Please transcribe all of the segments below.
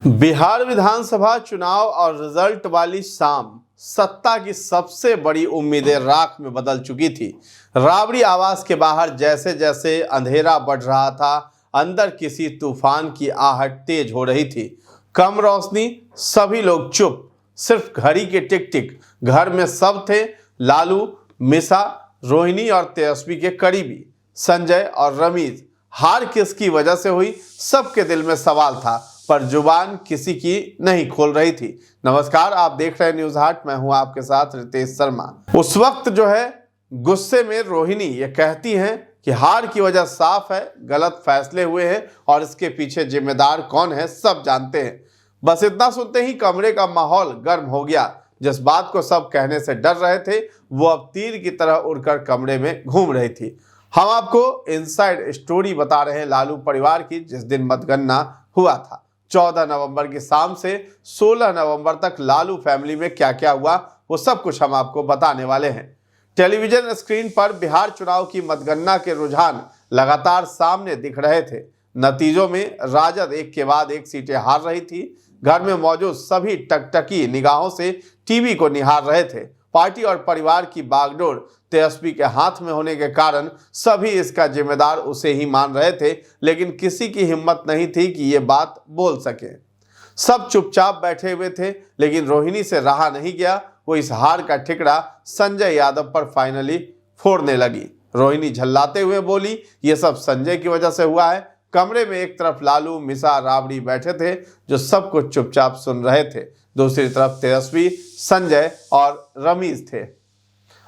बिहार विधानसभा चुनाव और रिजल्ट वाली शाम सत्ता की सबसे बड़ी उम्मीदें राख में बदल चुकी थी। राबड़ी आवास के बाहर जैसे जैसे अंधेरा बढ़ रहा था, अंदर किसी तूफान की आहट तेज हो रही थी। कम रोशनी, सभी लोग चुप, सिर्फ घड़ी के टिक टिक। घर में सब थे, लालू, मिसा, रोहिणी और तेजस्वी के करीबी संजय और रमीज। हार किसकी वजह से हुई, सबके दिल में सवाल था, पर जुबान किसी की नहीं खोल रही थी। नमस्कार, आप देख रहे हैं न्यूज हाट। मैं हूं आपके साथ रितेश शर्मा। उस वक्त जो है गुस्से में रोहिणी ये कहती हैं कि हार की वजह साफ है, गलत फैसले हुए हैं और इसके पीछे जिम्मेदार कौन है सब जानते हैं। बस इतना सुनते ही कमरे का माहौल गर्म हो गया। जिस बात को सब कहने से डर रहे थे वो अब तीर की तरह उड़कर कमरे में घूम रही थी। हम आपको इनसाइड स्टोरी बता रहे हैं लालू परिवार की, जिस दिन मतगणना हुआ था। 14 नवंबर की शाम से 16 नवंबर तक लालू फैमिली में क्या क्या हुआ वो सब कुछ हम आपको बताने वाले हैं। टेलीविजन स्क्रीन पर बिहार चुनाव की मतगणना के रुझान लगातार सामने दिख रहे थे। नतीजों में राजद एक के बाद एक सीटें हार रही थी। घर में मौजूद सभी टकटकी निगाहों से टीवी को निहार रहे थे। पार्टी और परिवार की बागडोर तेजस्वी के हाथ में होने के कारण सभी इसका जिम्मेदार उसे ही मान रहे थे, लेकिन किसी की हिम्मत नहीं थी कि ये बात बोल सके। सब चुपचाप बैठे हुए थे, लेकिन रोहिणी से रहा नहीं गया। वो इस हार का ठिकरा संजय यादव पर फाइनली फोड़ने लगी। रोहिणी झल्लाते हुए बोली, ये सब संजय की वजह से हुआ है। कमरे में एक तरफ लालू, मिसा, राबड़ी बैठे थे जो सब कुछ चुपचाप सुन रहे थे। दूसरी तरफ तेजस्वी, संजय और रमीज थे।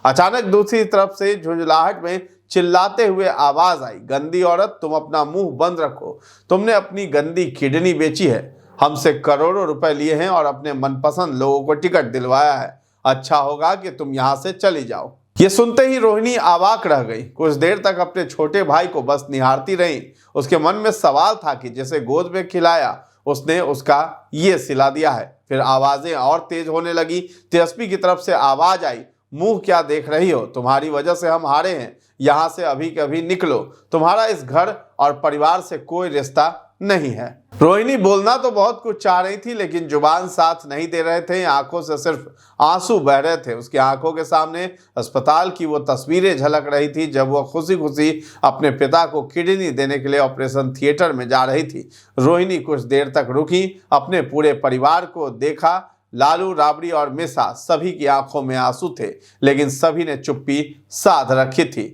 अचानक दूसरी तरफ से झुंझलाहट में चिल्लाते हुए आवाज आई, गंदी औरत, तुम अपना मुंह बंद रखो। तुमने अपनी गंदी किडनी बेची है, हमसे करोड़ों रुपए लिए हैं और अपने मनपसंद लोगों को टिकट दिलवाया है। अच्छा होगा कि तुम यहां से चली जाओ। ये सुनते ही रोहिणी अवाक रह गई। कुछ देर तक अपने छोटे भाई को बस निहारती रही। उसके मन में सवाल था कि जिसे गोद में खिलाया उसने उसका ये सिला दिया है। फिर आवाजें और तेज होने लगी। तेजस्वी की तरफ से आवाज आई, मुंह क्या देख रही हो, तुम्हारी वजह से हम हारे हैं, यहां से अभी कभी निकलो, तुम्हारा इस घर और परिवार से कोई रिश्ता नहीं है। रोहिणी बोलना तो बहुत कुछ चाह रही थी, लेकिन जुबान साथ नहीं दे रहे थे। आंखों से सिर्फ आंसू बह रहे थे। उसकी आंखों के सामने अस्पताल की वो तस्वीरें झलक रही थी जब वो खुशी खुशी अपने पिता को किडनी देने के लिए ऑपरेशन थिएटर में जा रही थी। रोहिणी कुछ देर तक रुकी, अपने पूरे परिवार को देखा। लालू, राबड़ी और मिसा, सभी की आंखों में आंसू थे, लेकिन सभी ने चुप्पी साध रखी थी।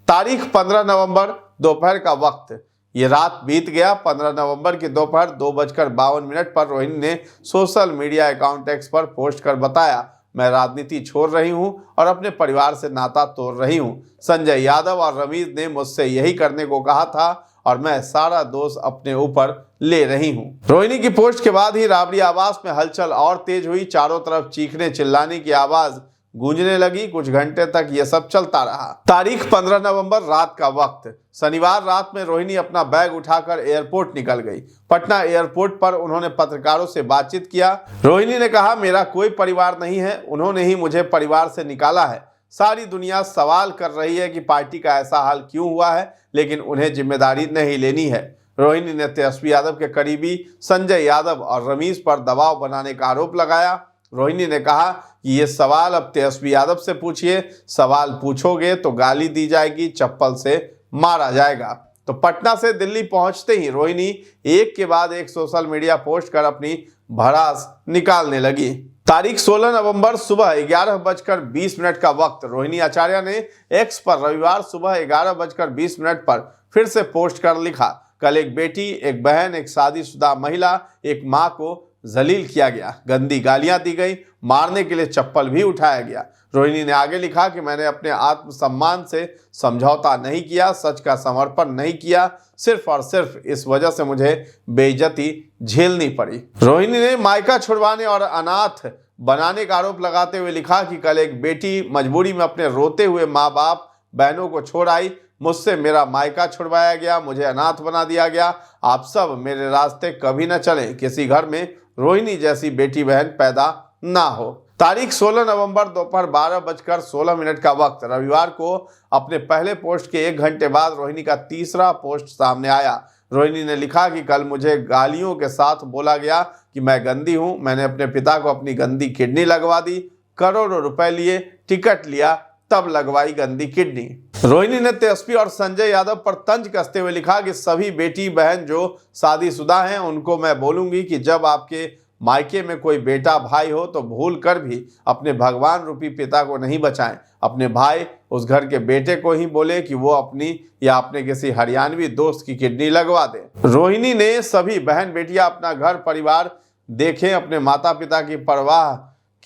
तारीख 15 नवंबर, दोपहर का वक्त। ये रात बीत गया। 15 नवंबर की दोपहर 2:52 पर रोहिणी ने सोशल मीडिया अकाउंट एक्स पर पोस्ट कर बताया, मैं राजनीति छोड़ रही हूं और अपने परिवार से नाता तोड़ रही हूं। संजय यादव और रमीज ने मुझसे यही करने को कहा था और मैं सारा दोष अपने ऊपर ले रही हूं। रोहिणी की पोस्ट के बाद ही राबड़ी आवास में हलचल और तेज हुई। चारों तरफ चीखने चिल्लाने की आवाज गूंजने लगी। कुछ घंटे तक यह सब चलता रहा। तारीख 15 नवंबर, रात का वक्त। शनिवार रात में रोहिणी अपना बैग उठाकर एयरपोर्ट निकल गई। पटना एयरपोर्ट पर उन्होंने पत्रकारों से बातचीत किया। रोहिणी ने कहा, मेरा कोई परिवार नहीं है, उन्होंने ही मुझे परिवार से निकाला है। सारी दुनिया सवाल कर रही है कि पार्टी का ऐसा हाल क्यों हुआ है, लेकिन उन्हें जिम्मेदारी नहीं लेनी है। रोहिणी ने तेजस्वी यादव के करीबी संजय यादव और रमीज पर दबाव बनाने का आरोप लगाया। रोहिणी ने कहा कि ये सवाल अब तेजस्वी यादव से पूछिए, सवाल पूछोगे तो गाली दी जाएगी, चप्पल से मारा जाएगा। तो पटना से दिल्ली पहुंचते ही रोहिणी एक के बाद एक सोशल मीडिया पोस्ट कर अपनी भड़ास निकालने लगी। तारीख 16 नवंबर, सुबह 11:20 का वक्त। रोहिणी आचार्य ने एक्स पर रविवार सुबह 11:20 पर फिर से पोस्ट कर लिखा, कल एक बेटी, एक बहन, एक शादीशुदा महिला, एक माँ को जलील किया गया, गंदी गालियां दी गई, मारने के लिए चप्पल भी उठाया गया। रोहिणी ने आगे लिखा कि मैंने अपने आत्मसम्मान से समझौता नहीं किया, सच का समर्पण नहीं किया, सिर्फ और सिर्फ इस वजह से मुझे बेइज्जती झेलनी पड़ी। रोहिणी ने मायका छुड़वाने और अनाथ बनाने का आरोप लगाते हुए लिखा कि कल एक बेटी मजबूरी में अपने रोते हुए माँ बाप बहनों को छोड़ आई, मुझसे मेरा मायका छुड़वाया गया, मुझे अनाथ बना दिया गया। आप सब मेरे रास्ते कभी न चलें, किसी घर में रोहिणी जैसी बेटी बहन पैदा ना हो। तारीख 16 नवंबर, दोपहर 12:16 का वक्त। रविवार को अपने पहले पोस्ट के 1 घंटे बाद रोहिणी का तीसरा पोस्ट सामने आया। रोहिणी ने लिखा कि कल मुझे गालियों के साथ बोला गया कि मैं गंदी हूं। मैंने अपने पिता को अपनी गंदी किडनी लगवा दी, करोड़ों रुपए लिए, टिकट लिया, तब लगवाई गंदी किडनी। रोहिणी ने तेजस्वी और संजय यादव पर तंज कसते हुए लिखा कि सभी बेटी बहन जो शादीशुदा हैं उनको मैं बोलूंगी कि जब आपके मायके में कोई बेटा भाई हो तो भूल कर भी अपने भगवान रूपी पिता को नहीं बचाएं। अपने भाई उस घर के बेटे को ही बोले कि वो अपनी या अपने किसी हरियाणवी दोस्त की किडनी लगवा दे। रोहिणी ने सभी बहन बेटियां अपना घर परिवार देखें, अपने माता पिता की परवाह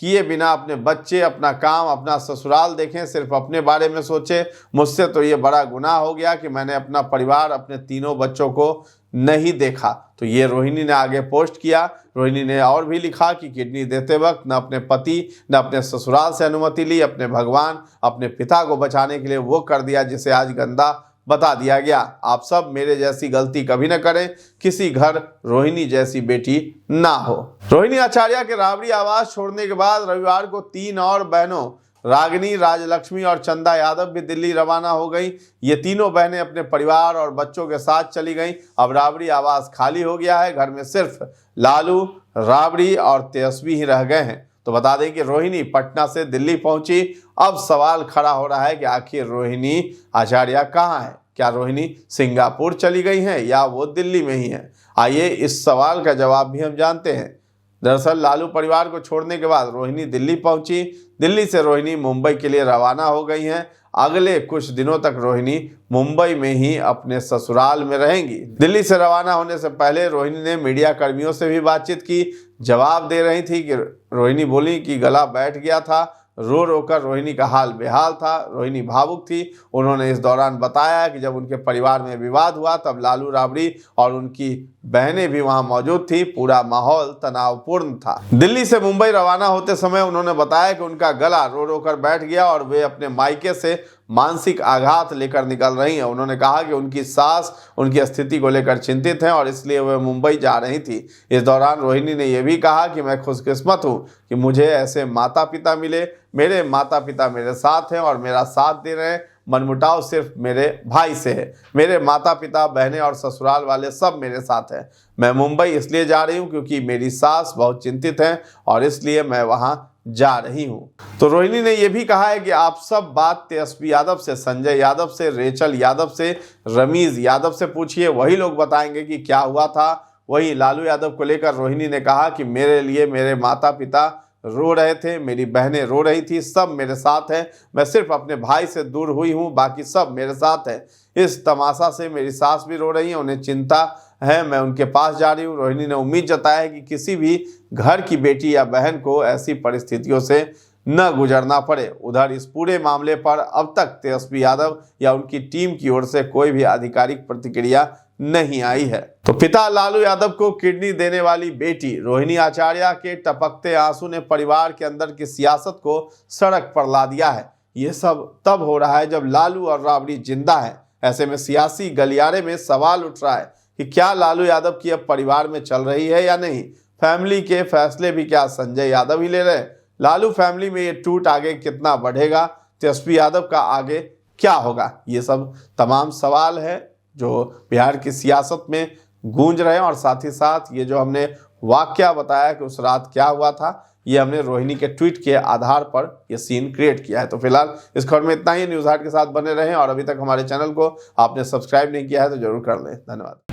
किए बिना अपने बच्चे, अपना काम, अपना ससुराल देखें, सिर्फ अपने बारे में सोचे। मुझसे तो ये बड़ा गुनाह हो गया कि मैंने अपना परिवार, अपने तीनों बच्चों को नहीं देखा। तो ये रोहिणी ने आगे पोस्ट किया। रोहिणी ने और भी लिखा कि किडनी देते वक्त न अपने पति न अपने ससुराल से अनुमति ली, अपने भगवान, अपने पिता को बचाने के लिए वो कर दिया जिसे आज गंदा बता दिया गया। आप सब मेरे जैसी गलती कभी न करें, किसी घर रोहिणी जैसी बेटी ना हो। रोहिणी आचार्य के राबड़ी आवास छोड़ने के बाद रविवार को 3 और बहनों रागिनी, राजलक्ष्मी और चंदा यादव भी दिल्ली रवाना हो गई। ये तीनों बहनें अपने परिवार और बच्चों के साथ चली गईं। अब राबड़ी आवास खाली हो गया है। घर में सिर्फ लालू, राबड़ी और तेजस्वी ही रह गए हैं। तो बता दें कि रोहिणी पटना से दिल्ली पहुंची। अब सवाल खड़ा हो रहा है कि आखिर रोहिणी आचार्य कहाँ है? क्या रोहिणी सिंगापुर चली गई हैं या वो दिल्ली में ही है? आइए इस सवाल का जवाब भी हम जानते हैं। दरअसल लालू परिवार को छोड़ने के बाद रोहिणी दिल्ली पहुंची। दिल्ली से रोहिणी मुंबई के लिए रवाना हो गई हैं। अगले कुछ दिनों तक रोहिणी मुंबई में ही अपने ससुराल में रहेंगी। दिल्ली से रवाना होने से पहले रोहिणी ने मीडिया कर्मियों से भी बातचीत की। जवाब दे रही थी कि रोहिणी बोली कि गला बैठ गया था, रो रो कर रोहिणी का हाल बेहाल था। रोहिणी भावुक थी। उन्होंने इस दौरान बताया कि जब उनके परिवार में विवाद हुआ तब लालू, राबड़ी और उनकी बहनें भी वहां मौजूद थी। पूरा माहौल तनावपूर्ण था। दिल्ली से मुंबई रवाना होते समय उन्होंने बताया कि उनका गला रो रो कर बैठ गया और वे अपने मायके से मानसिक आघात लेकर निकल रही हैं। उन्होंने कहा कि उनकी सास उनकी स्थिति को लेकर चिंतित हैं और इसलिए वे मुंबई जा रही थी। इस दौरान रोहिणी ने यह भी कहा कि मैं खुशकिस्मत हूं कि मुझे ऐसे माता पिता मिले। मेरे माता पिता मेरे साथ हैं और मेरा साथ दे रहे हैं। मनमुटाव सिर्फ मेरे भाई से है। मेरे माता पिता, बहनें और ससुराल वाले सब मेरे साथ हैं। मैं मुंबई इसलिए जा रही हूं क्योंकि मेरी सास बहुत चिंतित हैं और इसलिए मैं वहां जा रही हूं। तो रोहिणी ने यह भी कहा है कि आप सब बात तेजस्वी यादव से, संजय यादव से, रेचल यादव से, रमीज यादव से पूछिए, वही लोग बताएंगे कि क्या हुआ था। वही लालू यादव को लेकर रोहिणी ने कहा कि मेरे लिए मेरे माता पिता रो रहे थे, मेरी बहनें रो रही थी, सब मेरे साथ हैं। मैं सिर्फ अपने भाई से दूर हुई हूं, बाकी सब मेरे साथ हैं। इस तमाशा से मेरी सास भी रो रही है, उन्हें चिंता है, मैं उनके पास जा रही हूँ। रोहिणी ने उम्मीद जताया है कि किसी भी घर की बेटी या बहन को ऐसी परिस्थितियों से न गुजरना पड़े। उधर इस पूरे मामले पर अब तक तेजस्वी यादव या उनकी टीम की ओर से कोई भी आधिकारिक प्रतिक्रिया नहीं आई है। तो पिता लालू यादव को किडनी देने वाली बेटी रोहिणी आचार्य के टपकते आंसू ने परिवार के अंदर की सियासत को सड़क पर ला दिया है। ये सब तब हो रहा है जब लालू और राबड़ी जिंदा है। ऐसे में सियासी गलियारे में सवाल उठ रहा है कि क्या लालू यादव की अब परिवार में चल रही है या नहीं। फैमिली के फैसले भी क्या संजय यादव ही ले रहे हैं? लालू फैमिली में ये टूट आगे कितना बढ़ेगा? तेजस्वी यादव का आगे क्या होगा? ये सब तमाम सवाल है जो बिहार की सियासत में गूंज रहे हैं। और साथ ही साथ ये जो हमने वाकया बताया कि उस रात क्या हुआ था, ये हमने रोहिणी के ट्वीट के आधार पर ये सीन क्रिएट किया है। तो फिलहाल इस खबर में इतना ही। न्यूज़ हाट के साथ बने रहें और अभी तक हमारे चैनल को आपने सब्सक्राइब नहीं किया है तो जरूर कर लें। धन्यवाद।